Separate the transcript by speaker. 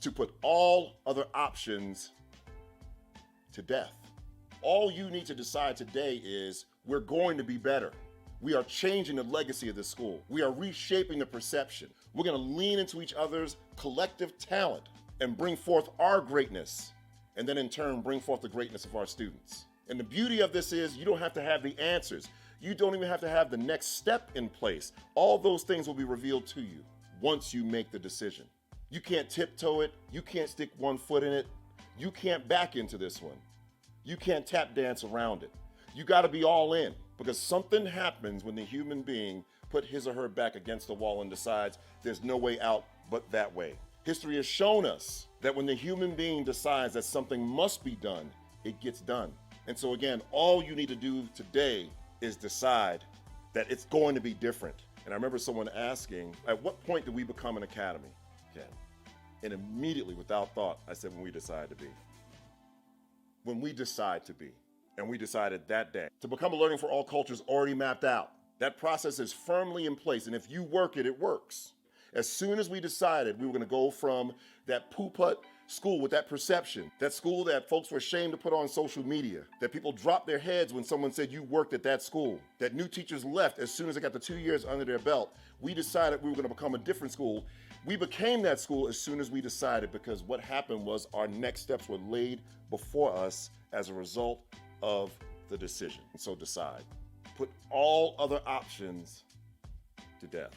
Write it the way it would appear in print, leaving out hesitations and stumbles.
Speaker 1: to put all other options to death. All you need to decide today is we're going to be better. We are changing the legacy of this school. We are reshaping the perception. We're going to lean into each other's collective talent and bring forth our greatness, and then in turn bring forth the greatness of our students. And the beauty of this is you don't have to have the answers. You don't even have to have the next step in place. All those things will be revealed to you once you make the decision. You can't tiptoe it. You can't stick one foot in it. You can't back into this one. You can't tap dance around it. You got to be all in, because something happens when the human being put his or her back against the wall and decides there's no way out but that way. History has shown us that when the human being decides that something must be done, it gets done. And so again, all you need to do today is decide that it's going to be different. And I remember someone asking, at what point do we become an academy? Ken? And immediately, without thought, I said, when we decide to be. When we decide to be. And we decided that day. To become a Learning for All culture is already mapped out. That process is firmly in place, and if you work it, it works. As soon as we decided we were going to go from that poo-put school with that perception, that school that folks were ashamed to put on social media, that people dropped their heads when someone said you worked at that school, that new teachers left as soon as they got the 2 years under their belt, we decided we were going to become a different school. We became that school as soon as we decided, because what happened was our next steps were laid before us as a result of the decision. And so decide. Put all other options to death.